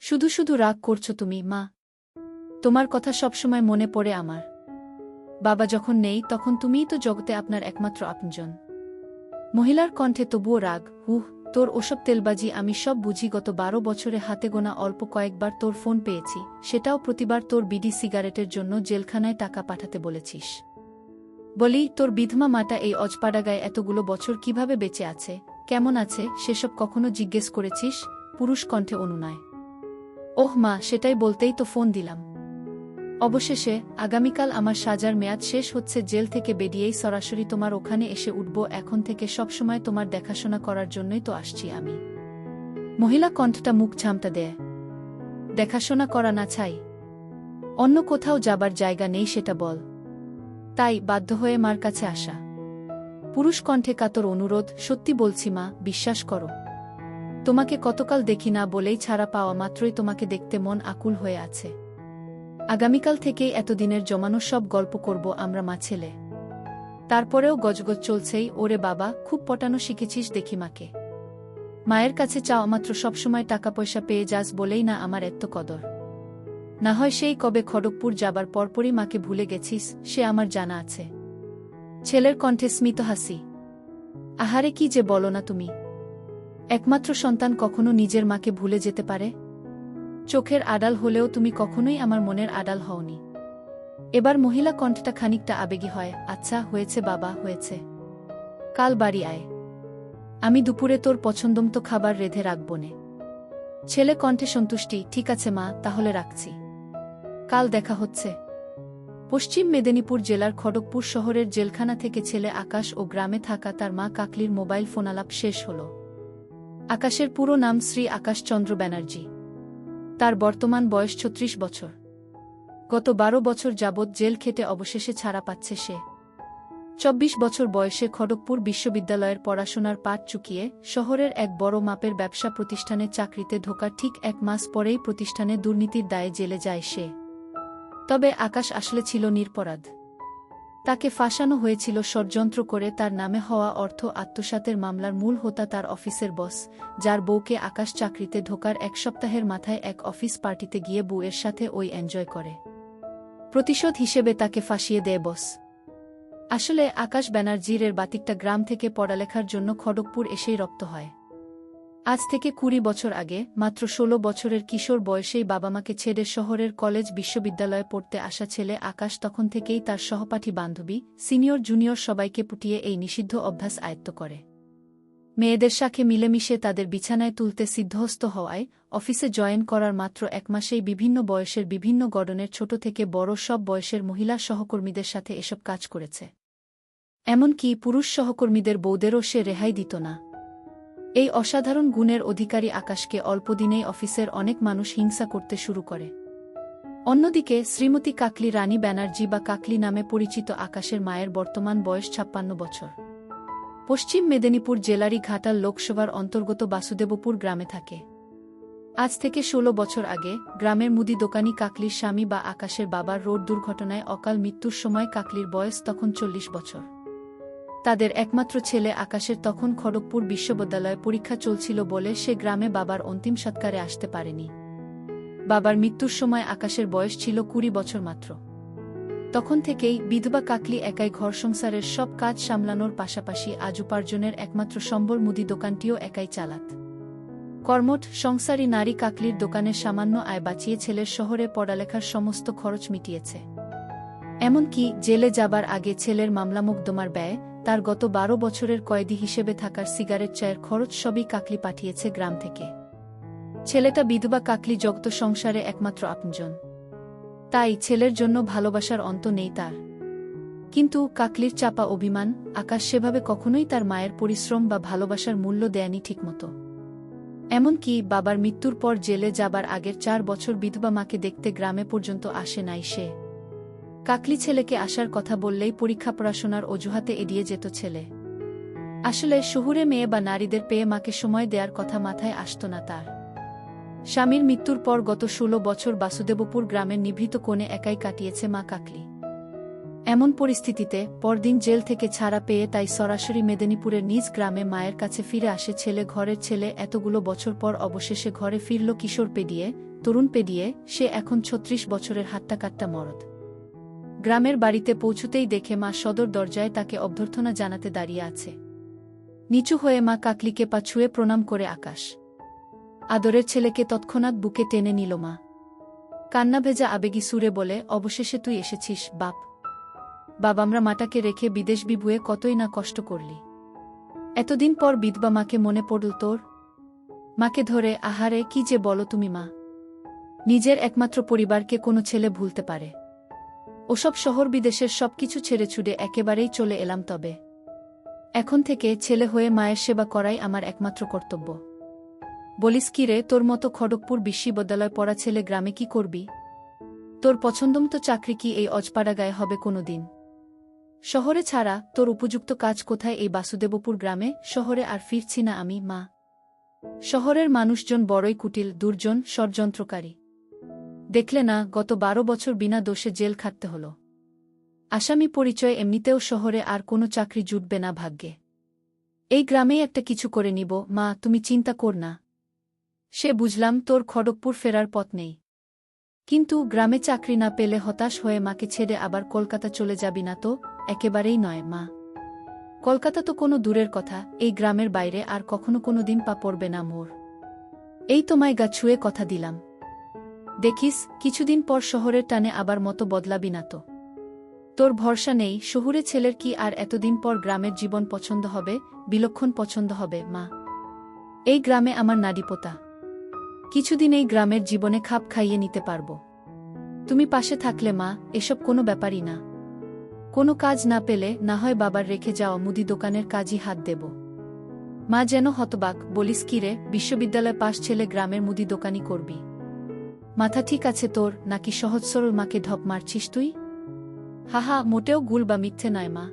শুধু শুধু রাগ করছো তুমি, মা। তোমার কথা সবসময় মনে পড়ে আমার। বাবা যখন নেই তখন তুমিই তো জগতে আপনার একমাত্র আপনজন। মহিলার কণ্ঠে তবুও রাগ। তোর ওসব তেলবাজি আমি সব বুঝি। গত 12 বছরে হাতে গোনা অল্প কয়েকবার তোর ফোন পেয়েছি, সেটাও প্রতিবার তোর বিডি সিগারেটের জন্য জেলখানায় টাকা পাঠাতে বলেছিস। বলি, তোর বিধমা মাটা এই অজপাড়াগায় এতগুলো বছর কিভাবে বেঁচে আছে, কেমন আছে, সেসব কখনো জিজ্ঞেস করেছিস? পুরুষ কণ্ঠে অনুনয়। ওহ মা, সেটাই বলতেই তো ফোন দিলাম। অবশেষে আগামীকাল আমার সাজার মেয়াদ শেষ হচ্ছে। জেল থেকে বেরিয়েই সরাসরি তোমার ওখানে এসে উঠব। এখন থেকে সবসময় তোমার দেখাশোনা করার জন্যই তো আসছি আমি। মহিলা কণ্ঠটা মুখ ঝামটা দেয়। দেখাশোনা করা না চাই? অন্য কোথাও যাবার জায়গা নেই সেটা বল। তাই বাধ্য হয়ে মার কাছে আসা। পুরুষ কণ্ঠে কাতর অনুরোধ। সত্যি বলছি মা, বিশ্বাস করো। তোমাকে কতকাল দেখি না বলেই ছাড়া পাওয়া মাত্রই তোমাকে দেখতে মন আকুল হয়ে আছে। আগামীকাল থেকেই এতদিনের জমানো সব গল্প করব আমরা মা ছেলে। তারপরেও গজগজ চলছেই। ওরে বাবা, খুব পটানো শিখেছিস দেখি মাকে। মায়ের কাছে চাওয়া মাত্র সবসময় টাকা পয়সা পেয়ে যাস বলেই না আমার এত কদর। না হয় সেই কবে খড়গপুর যাবার পরপরই মাকে ভুলে গেছিস, সে আমার জানা আছে। ছেলের কণ্ঠে স্মিত হাসি। আহারে কি যে বলো না তুমি। একমাত্র সন্তান কখনো নিজের মাকে ভুলে যেতে পারে? চোখের আড়াল হলেও তুমি কখনোই আমার মনের আড়াল হওনি। এবার মহিলা কণ্ঠটা খানিকটা আবেগী হয়। আচ্ছা হয়েছে বাবা, হয়েছে। কাল বাড়ি আয়। আমি দুপুরে তোর পছন্দমতো খাবার রেঁধে রাখব নে। ছেলে কণ্ঠে সন্তুষ্টি। ঠিক আছে মা, তাহলে রাখছি। কাল দেখা হচ্ছে। পশ্চিম মেদিনীপুর জেলার খড়গপুর শহরের জেলখানা থেকে ছেলে আকাশ ও গ্রামে থাকা তার মা কাকলির মোবাইল ফোনালাপ শেষ হল। আকাশের পুরো নাম শ্রী আকাশ চন্দ্র ব্যানার্জি। তার বর্তমান বয়স 36 বছর। গত 12 বছর যাবৎ জেল খেটে অবশেষে ছাড়া পাচ্ছে সে। 24 বছর বয়সে খড়গপুর বিশ্ববিদ্যালয়ের পড়াশোনার পাঠ চুকিয়ে শহরের এক বড় মাপের ব্যবসা প্রতিষ্ঠানে চাকরিতে ঢোকার ঠিক 1 মাস পরেই প্রতিষ্ঠানে দুর্নীতির দায়ে জেলে যায় সে। তবে আকাশ আসলে ছিল নিরপরাধ। তাকে ফাঁসানো হয়েছিল ষড়যন্ত্র করে। তার নামে হওয়া অর্থ আত্মসাতের মামলার মূল হোতা তার অফিসের বস, যার বউকে আকাশ চাকরিতে ঢোকার 1 সপ্তাহের মাথায় এক অফিস পার্টিতে গিয়ে বউয়ের সাথে ওই এনজয় করে। প্রতিশোধ হিসেবে তাকে ফাঁসিয়ে দেয় বস। আসলে আকাশ ব্যানার্জির এর বাতিকটা গ্রাম থেকে পড়ালেখার জন্য খড়গপুর এসেই রপ্ত হয়। আজ থেকে 20 বছর আগে মাত্র 16 বছরের কিশোর বয়সেই বাবা মাকে ছেড়ে শহরের কলেজ বিশ্ববিদ্যালয়ে পড়তে আসা ছেলে আকাশ তখন থেকেই তার সহপাঠী বান্ধবী, সিনিয়র জুনিয়র সবাইকে পুটিয়ে এই নিষিদ্ধ অভ্যাস আয়ত্ত করে। মেয়েদের সাথে মিলেমিশে তাদের বিছানায় তুলতে সিদ্ধহস্ত হওয়ায় অফিসে জয়েন করার মাত্র 1 মাসেই বিভিন্ন বয়সের বিভিন্ন গড়নের ছোট থেকে বড় সব বয়সের মহিলা সহকর্মীদের সাথে এসব কাজ করেছে। এমনকি পুরুষ সহকর্মীদের বউদেরও সে রেহাই দিত না। এই অসাধারণ গুণের অধিকারী আকাশকে অল্পদিনেই অফিসের অনেক মানুষ হিংসা করতে শুরু করে। অন্যদিকে শ্রীমতী কাকলি রানী ব্যানার্জি বা কাকলি নামে পরিচিত আকাশের মায়ের বর্তমান বয়স 56 বছর। পশ্চিম মেদিনীপুর জেলারই ঘাটাল লোকসভার অন্তর্গত বাসুদেবপুর গ্রামে থাকে। আজ থেকে 16 বছর আগে গ্রামের মুদি দোকানি কাকলির স্বামী বা আকাশের বাবার রোড দুর্ঘটনায় অকাল মৃত্যুর সময় কাকলির বয়স তখন 40 বছর। তাদের একমাত্র ছেলে আকাশের তখন খড়গপুর বিশ্ববিদ্যালয়ে পরীক্ষা চলছিল বলে সে গ্রামে বাবার অন্তিম সৎকারে আসতে পারেনি। বাবার মৃত্যুর সময় আকাশের বয়স ছিল 20 বছর মাত্র। তখন থেকেই বিধবা কাকলি একাই ঘর সংসারের সব কাজ সামলানোর পাশাপাশি আজ উপার্জনের একমাত্র সম্বল মুদি দোকানটিও একাই চালাত। কর্মঠ সংসারী নারী কাকলির দোকানের সামান্য আয় বাঁচিয়ে ছেলের শহরে পড়ালেখার সমস্ত খরচ মিটিয়েছে। এমনকি জেলে যাবার আগে ছেলের মামলা মোকদ্দমার ব্যয়, তার গত 12 বছরের কয়েদি হিসেবে থাকার সিগারেট চায়ের খরচ সবই কাকলি পাঠিয়েছে গ্রাম থেকে। ছেলেটা বিধবা কাকলি জগত সংসারে একমাত্র আপনজন। তাই ছেলের জন্য ভালোবাসার অন্ত নেই তার। কিন্তু কাকলির চাপা অভিমান, আকাশ সেভাবে কখনোই তার মায়ের পরিশ্রম বা ভালোবাসার মূল্য দেয়নি ঠিকমতো। এমনকি বাবার মৃত্যুর পর জেলে যাবার আগের 4 বছর বিধবা মাকে দেখতে গ্রামে পর্যন্ত আসে নাই সে। কাকলি ছেলেকে আসার কথা বললেই পরীক্ষা পড়াশোনার অজুহাতে এড়িয়ে যেত ছেলে। আসলে শহুরে মেয়ে বা নারীদের পেয়ে মাকে সময় দেওয়ার কথা মাথায় আসত না তার। স্বামীর মৃত্যুর পর গত 16 বছর বাসুদেবপুর গ্রামের নিভৃত কোণে একাই কাটিয়েছে মা কাকলি। এমন পরিস্থিতিতে পরদিন জেল থেকে ছাড়া পেয়ে তাই সরাসরি মেদিনীপুরের নিজ গ্রামে মায়ের কাছে ফিরে আসে ছেলে। ঘরের ছেলে এতগুলো বছর পর অবশেষে ঘরে ফিরল কিশোর পেরিয়ে, তরুণ পেডিয়ে, সে এখন ৩৬ বছরের হাট্টা-কাট্টা মরদ। গ্রামের বাড়িতে পৌঁছতেই দেখে মা সদর দরজায় তাকে অভ্যর্থনা জানাতে দাঁড়িয়ে আছে। নিচু হয়ে মা কাকলিকে পা ছুঁয়ে প্রণাম করে আকাশ। আদরের ছেলেকে তৎক্ষণাৎ বুকে টেনে নিল মা। কান্না ভেজা আবেগী সুরে বলে, অবশেষে তুই এসেছিস বাপ। বাবামরা মাটাকে রেখে বিদেশ বিভুয়ে কতই না কষ্ট করলি। এতদিন পর বিধবা মাকে মনে পড়ল তোর? মাকে ধরে, আহারে কি যে বলো তুমি মা। নিজের একমাত্র পরিবারকে কোনো ছেলে ভুলতে পারে? ওসব শহর বিদেশের সবকিছু ছেড়ে ছুড়ে একেবারেই চলে এলাম, তবে এখন থেকে ছেলে হয়ে মায়ের সেবা করাই আমার একমাত্র কর্তব্য। বলিস কি রে, তোর মতো খড়গপুর বিশ্ববিদ্যালয় পড়া ছেলে গ্রামে কি করবি? তোর পছন্দমতো চাকরি কি এই অজপাড়া গায়ে হবে কোনো দিন? শহরে ছাড়া তোর উপযুক্ত কাজ কোথায় এই বাসুদেবপুর গ্রামে? শহরে আর ফিরছি না আমি মা। শহরের মানুষজন বড়ই কুটিল, দুর্জন, ষড়যন্ত্রকারী। দেখলে না, গত ১২ বছর বিনা দোষে জেল খাটতে হল। আসামি পরিচয় এমনিতেও শহরে আর কোনো চাকরি জুটবে না ভাগ্যে। এই গ্রামেই একটা কিছু করে নিব মা, তুমি চিন্তা কর না। সে বুঝলাম তোর খড়গপুর ফেরার পথ নেই, কিন্তু গ্রামে চাকরি না পেলে হতাশ হয়ে মাকে ছেড়ে আবার কলকাতা চলে যাবি না তো? একেবারেই নয় মা। কলকাতা তো কোনো দূরের কথা, এই গ্রামের বাইরে আর কখনো কোনো দিন পা পড়বে না মোর। এই তোমায় গা ছুঁয়ে কথা দিলাম। দেখিস, কিছুদিন পর শহরের টানে আবার মতো বদলাবি না তো? তোর ভরসা নেই, শহুরে ছেলের কি আর এতদিন পর গ্রামের জীবন পছন্দ হবে? বিলক্ষণ পছন্দ হবে মা। এই গ্রামে আমার নাড়িপোতা। কিছুদিন এই গ্রামের জীবনে খাপ খাইয়ে নিতে পারব। তুমি পাশে থাকলে মা, এসব কোনো ব্যাপারই না। কোনো কাজ না পেলে না হয় বাবার রেখে যাওয়া মুদি দোকানের কাজই হাত দেব। মা যেন হতবাক, বলিস কি রে, বিশ্ববিদ্যালয় পাশ ছেলে গ্রামের মুদি দোকানি করবি? মাথা ঠিক আছে তোর, নাকি সহজ সরল মাকে ঢপ মারছিস তুই? হাহা, মোটেও গুল বা মিথ্যে নয় মা।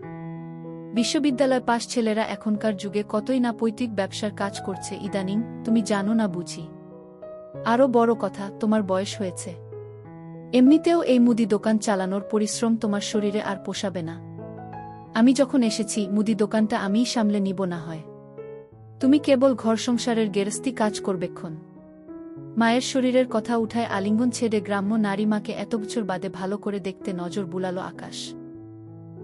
বিশ্ববিদ্যালয় পাশ ছেলেরা এখনকার যুগে কতই না পৈতৃক ব্যবসার কাজ করছে ইদানিং, তুমি জানো না বুঝি? আরও বড় কথা, তোমার বয়স হয়েছে। এমনিতেও এই মুদি দোকান চালানোর পরিশ্রম তোমার শরীরে আর পোষাবে না। আমি যখন এসেছি, মুদি দোকানটা আমিই সামলে নিব না হয়। তুমি কেবল ঘর সংসারের গেরস্তি কাজ করবেক্ষণ। মায়ের শরীরের কথা উঠায় আলিঙ্গন ছেড়ে গ্রাম্য নারী মাকে এত বছর বাদে ভালো করে দেখতে নজর বুলালো আকাশ।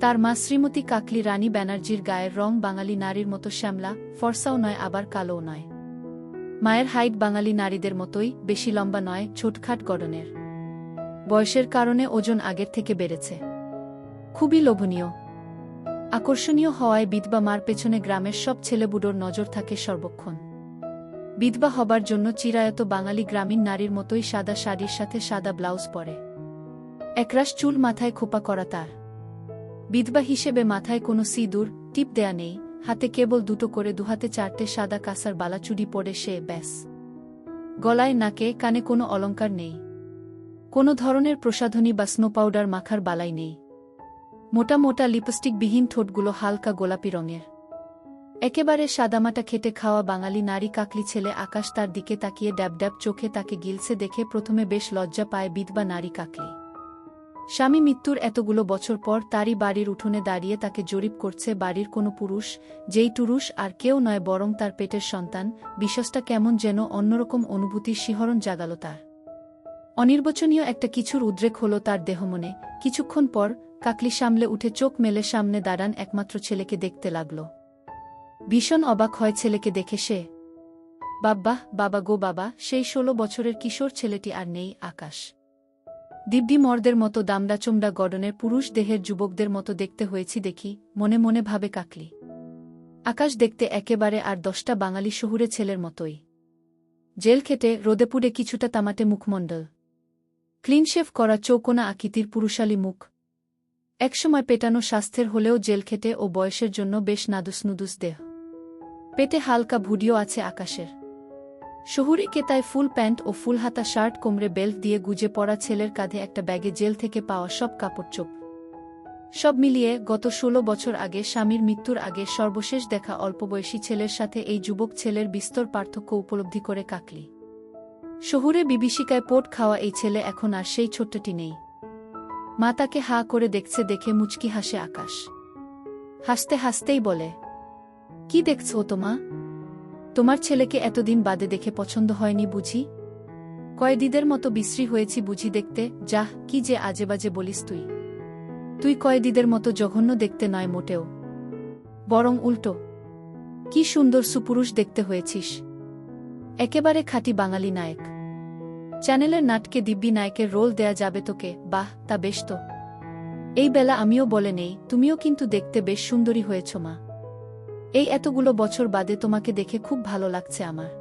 তার মা শ্রীমতী কাকলি রানী ব্যানার্জির গায়ের রং বাঙালি নারীর মতো শ্যামলা, ফর্সাও নয় আবার কালোও নয়। মায়ের হাইট বাঙালি নারীদের মতোই, বেশি লম্বা নয়, ছোটখাট গড়নের। বয়সের কারণে ওজন আগের থেকে বেড়েছে। খুবই লোভনীয়, আকর্ষণীয় হওয়ায় বিধবা মার পেছনে গ্রামের সব ছেলেবুড়োর নজর থাকে সর্বক্ষণ। বিধবা হবার জন্য চিরায়ত বাঙালি গ্রামীণ নারীর মতোই সাদা শাড়ির সাথে সাদা ব্লাউজ পরে। একরাশ চুল মাথায় খোপা করা তার। বিধবা হিসেবে মাথায় কোনো সিঁদুর টিপ দেয়া নেই, হাতে কেবল দুটো করে দুহাতে 4টে সাদা কাঁসার বালাচুড়ি পরে সে ব্যাস। গলায় নাকে কানে কোনো অলংকার নেই, কোনো ধরনের প্রসাধনী বা স্নো পাউডার মাখার বালাই নেই। মোটা মোটা লিপস্টিকবিহীন ঠোঁটগুলো হালকা গোলাপি রঙের। একেবারে সাদামাটা খেটে খাওয়া বাঙালি নারী কাকলি ছেলে আকাশ তার দিকে তাকিয়ে ড্যাব ড্যাব চোখে তাকে গিলছে দেখে প্রথমে বেশ লজ্জা পায় বিধবা নারী কাকলি। স্বামী মৃত্যুর এতগুলো বছর পর তারই বাড়ির উঠোনে দাঁড়িয়ে তাকে জরিপ করছে বাড়ির কোনো পুরুষ, যেই টুরুষ আর কেউ নয় বরং তার পেটের সন্তান। বিশ্বাসটা কেমন যেন অন্যরকম অনুভূতির শিহরণ জাগাল তার। অনির্বচনীয় একটা কিছুর উদ্রেক হল তার দেহমনে। কিছুক্ষণ পর কাকলি সামলে উঠে চোখ মেলে সামনে দাঁড়ান একমাত্র ছেলেকে দেখতে লাগল। ভীষণ অবাক হয় ছেলেকে দেখে সে। বাব্বাহ, বাবা গো বাবা, সেই 16 বছরের কিশোর ছেলেটি আর নেই। আকাশ দিব্যি মর্দের মতো দামড়া চোমড়া গড়নের পুরুষ দেহের যুবকদের মতো দেখতে হয়েছি দেখি, মনে মনে ভাবে কাকলি। আকাশ দেখতে একেবারে আর 10টা বাঙালি শহুরে ছেলের মতোই। জেল খেটে রোদে পুড়ে কিছুটা তামাটে মুখমণ্ডল, ক্লিনশেভ করা চৌকোনা আকৃতির পুরুষালী মুখ। একসময় পেটানো স্বাস্থ্যের হলেও জেল খেটে ও বয়সের জন্য বেশ নাদুস নুদুস দেহ। পেটে হালকা ভুডিও আছে আকাশের। শহুরে কেতায় ফুল প্যান্ট ও ফুলহাতা শার্ট, কোমরে বেল্ট দিয়ে গুজে পড়া ছেলের কাঁধে একটা ব্যাগে জেল থেকে পাওয়া সব কাপড়চোপ। সব মিলিয়ে গত 16 বছর আগে স্বামীর মৃত্যুর আগে সর্বশেষ দেখা অল্পবয়সী ছেলের সাথে এই যুবক ছেলের বিস্তর পার্থক্য উপলব্ধি করে কাকলি। শহুরে বিভীষিকায় পোট খাওয়া এই ছেলে এখন আর সেই ছোট্টটি নেই। মা তাকে হা করে দেখছে দেখে মুচকি হাসে আকাশ। হাসতে হাসতেই বলে, কি দেখছো তো মা? তোমার ছেলেকে এতদিন বাদে দেখে পছন্দ হয়নি বুঝি? কয়েদিদের মতো বিশ্রী হয়েছি বুঝি দেখতে? যাহ, কি যে আজেবাজে বলিস তুই। তুই কয়েদিদের মতো জঘন্য দেখতে নয় মোটেও, বরং উল্টো। কি সুন্দর সুপুরুষ দেখতে হয়েছিস, একেবারে খাঁটি বাঙালি নায়ক। চ্যানেলের নাটকে দিব্যি নায়কের রোল দেয়া যাবে তোকে। বাহ, তা বেশ তো। এই বেলা আমিও বলে নেই, তুমিও কিন্তু দেখতে বেশ সুন্দরী হয়েছ মা। এই এতগুলো বছর বাদে তোমাকে দেখে খুব ভালো লাগছে আমার।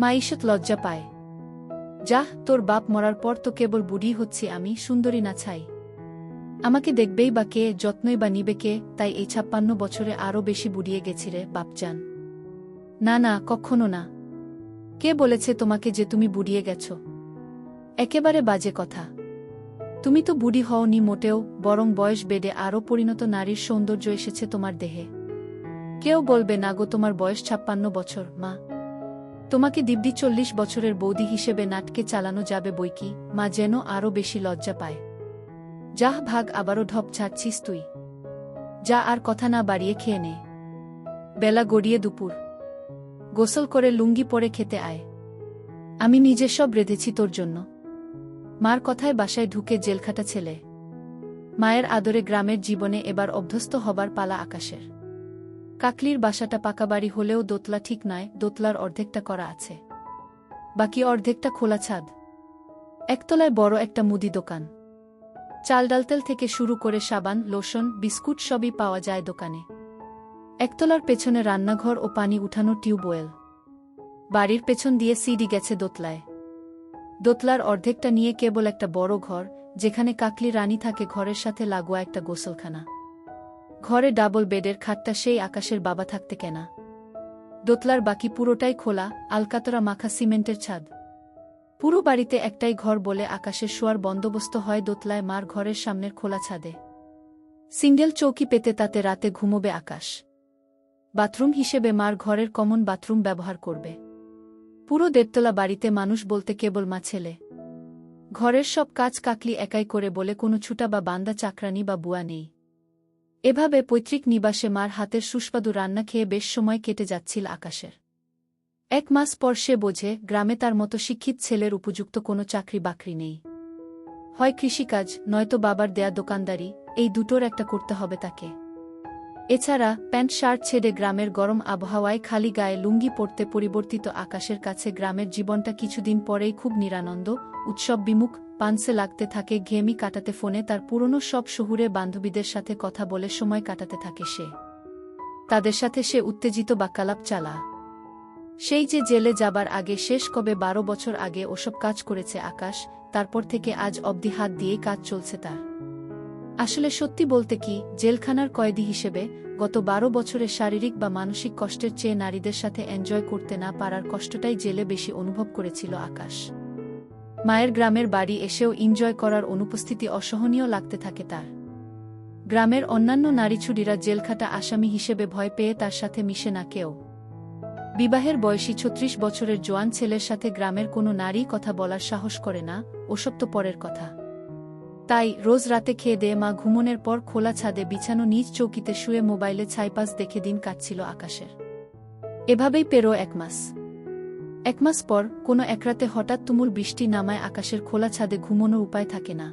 মা ঈষৎ লজ্জা পায়। যাহ, তোর বাপ মরার পর তো কেবল বুড়ি হচ্ছি আমি, সুন্দরী না ছাই। আমাকে দেখবেই বা কে, যত্নই বা নিবে কে? তাই এই 56 বছরে আরও বেশি বুড়িয়ে গেছি রে বাপজান। না না, কখনো না। কে বলেছে তোমাকে যে তুমি বুড়িয়ে গেছ? একেবারে বাজে কথা। তুমি তো বুড়ি হওনি মোটেও, বরং বয়স বেড়ে আরও পরিণত নারীর সৌন্দর্য এসেছে তোমার দেহে। কেউ বলবে না গো তোমার বয়স 56 বছর, মা। তোমাকে দিব্যি 40 বছরের বৌদি হিসেবে নাটকে চালানো যাবে বইকি। মা যেন আরও বেশি লজ্জা পায়। যাহ ভাগ, আবারও ঢপ ছাড়ছিস তুই। যা, আর কথা না বাড়িয়ে খেয়ে নে। বেলা গড়িয়ে দুপুর। গোসল করে লুঙ্গি পরে খেতে আয়। আমি নিজে সব রেঁধেছি তোর জন্য। মার কথায় বাসায় ঢুকে জেলখাটা ছেলে। মায়ের আদরে গ্রামের জীবনে এবার অভ্যস্ত হবার পালা আকাশের। কাকলির বাসাটা পাকা বাড়ি হলেও দোতলা ঠিক নয়, দোতলার অর্ধেকটা করা আছে, বাকি অর্ধেকটা খোলা ছাদ। একতলায় বড় একটা মুদি দোকান। চাল ডাল তেল থেকে শুরু করে সাবান, লোশন, বিস্কুট সবই পাওয়া যায় দোকানে। একতলার পেছনে রান্নাঘর ও পানি উঠানো টিউবওয়েল। বাড়ির পেছন দিয়ে সিঁড়ি গেছে দোতলায়। দোতলার অর্ধেকটা নিয়ে কেবল একটা বড় ঘর, যেখানে কাকলি রানী থাকে, ঘরের সাথে লাগোয়া একটা গোসলখানা। ঘরে ডাবল বেডের খাটটা সেই আকাশের বাবা থাকতে কেনা। দোতলার বাকি পুরোটাই খোলা, আলকাতরা মাখা সিমেন্টের ছাদ। পুরো বাড়িতে একটাই ঘর বলে আকাশের শোয়ার বন্দোবস্ত হয় দোতলায় মার ঘরের সামনের খোলা ছাদে। সিঙ্গেল চৌকি পেতে তাতে রাতে ঘুমোবে আকাশ। বাথরুম হিসেবে মার ঘরের কমন বাথরুম ব্যবহার করবে। পুরো দেড়তলা বাড়িতে মানুষ বলতে কেবল মা ছেলে। ঘরের সব কাজ কাকলি একাই করে বলে কোনো ছুটা বা বান্দা চাকরানি বা বুয়া নেই। এভাবে পৈতৃক নিবাসে মার হাতের সুস্বাদু রান্না খেয়ে বেশ সময় কেটে যাচ্ছিল আকাশের। 1 মাস পর সে বোঝে গ্রামে তার মতো শিক্ষিত ছেলের উপযুক্ত কোনো চাকরি বাকরি নেই। হয় কৃষিকাজ, নয়তো বাবার দেয়া দোকানদারি, এই দুটোর একটা করতে হবে তাকে। এছাড়া প্যান্ট শার্ট ছেড়ে গ্রামের গরম আবহাওয়ায় খালি গায়ে লুঙ্গি পরতে পরিবর্তিত আকাশের কাছে গ্রামের জীবনটা কিছুদিন পরেই খুব নিরানন্দ, উৎসব বিমুখ। পানসে লাগতে থাকে, ঘেমি কাটাতে ফোনে তার পুরনো সব শহুরে বান্ধবীদের সাথে কথা বলে সময় কাটাতে থাকে সে। তাদের সাথে সে উত্তেজিত বাক্যালাপ চালা। সেই যে জেলে যাবার আগে শেষ কবে 12 বছর আগে ওসব কাজ করেছে আকাশ, তারপর থেকে আজ অবধি হাত দিয়েই কাজ চলছে তার। আসলে সত্যি বলতে কি, জেলখানার কয়েদি হিসেবে গত 12 বছরের শারীরিক বা মানসিক কষ্টের চেয়ে নারীদের সাথে এনজয় করতে না পারার কষ্টটাই জেলে বেশি অনুভব করেছিল আকাশ। মায়ের গ্রামের বাড়ি এসেও এনজয় করার অনুপস্থিতি অসহনীয় লাগতে থাকে তার। গ্রামের অন্যান্য নারীছুড়িরা জেলখাটা আসামি হিসেবে ভয় পেয়ে তার সাথে মিশে না কেউ। বিবাহের বয়সী 36 বছরের জোয়ান ছেলের সাথে গ্রামের কোনো নারী কথা বলার সাহস করে না, ওসব তো পরের কথা। তাই রোজ রাতে খেয়ে দেয়ে মা ঘুমনের পর খোলা ছাদে বিছানো নিজ চৌকিতে শুয়ে মোবাইলে ছাইপাস দেখে দিন কাটছিল আকাশের। এভাবেই পেরো 1 মাস। 1 মাস পর কোনো একরাতে হঠাৎ তুমুল বৃষ্টি নামায় আকাশের খোলা ছাদে ঘুমোনোর উপায় থাকে না।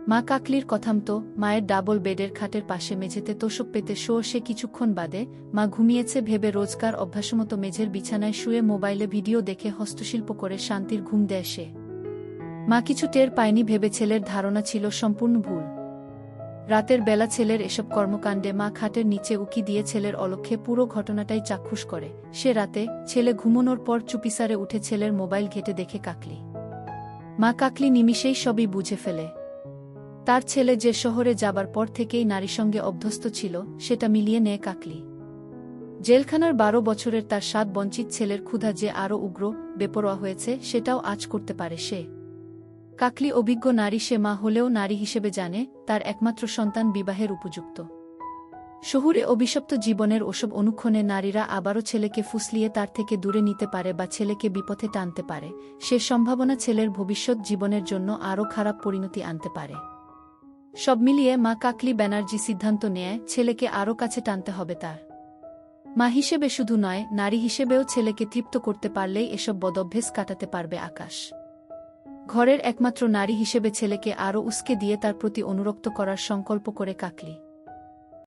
মা কাকলির কথামতো মায়ের ডাবল বেডের খাটের পাশে মেঝেতে তোষক পেতে শোয় সে কিছুক্ষণ বাদে। মা ঘুমিয়েছে ভেবে রোজকার অভ্যাসমতো মেঝের বিছানায় শুয়ে মোবাইলে ভিডিও দেখে হস্তশিল্প করে শান্তির ঘুম দেয় সে। মা কিছু টের পায়নি ভেবে ছেলের ধারণা ছিল সম্পূর্ণ ভুল। রাতের বেলা ছেলের এসব কর্মকাণ্ডে মা খাটের নিচে উকি দিয়ে ছেলের অলক্ষ্যে পুরো ঘটনাটাই চাক্ষুষ করে। সে রাতে ছেলে ঘুমোনোর পর চুপিসারে উঠে ছেলের মোবাইল ঘেটে দেখে কাকলি। মা কাকলি নিমিষেই সবই বুঝে ফেলে। তার ছেলে যে শহরে যাবার পর থেকেই নারীর সঙ্গে অভ্যস্ত ছিল, সেটা মিলিয়ে নেয় কাকলি। জেলখানার 12 বছরের তার স্বাদ বঞ্চিত ছেলের ক্ষুধা যে আরও উগ্র, বেপরোয়া হয়েছে, সেটাও আঁচ করতে পারে সে। কাকলি অভিজ্ঞ নারী, সে মা হলেও নারী হিসেবে জানে তার একমাত্র সন্তান বিবাহের উপযুক্ত। শহুরে অভিশপ্ত জীবনের ওসব অনুক্ষণে নারীরা আবারও ছেলেকে ফুসলিয়ে তার থেকে দূরে নিতে পারে বা ছেলেকে বিপথে টানতে পারে। সে সম্ভাবনা ছেলের ভবিষ্যৎ জীবনের জন্য আরও খারাপ পরিণতি আনতে পারে। সব মিলিয়ে মা কাকলি ব্যানার্জি সিদ্ধান্ত নেয় ছেলেকে আরও কাছে টানতে হবে তার। মা হিসেবে শুধু নয়, নারী হিসেবেও ছেলেকে তৃপ্ত করতে পারলেই এসব বদভ্যাস কাটাতে পারবে আকাশ। ঘরের একমাত্র নারী হিসেবে ছেলেকে আরও উস্কে দিয়ে তার প্রতি অনুরক্ত করার সংকল্প করে কাকলি।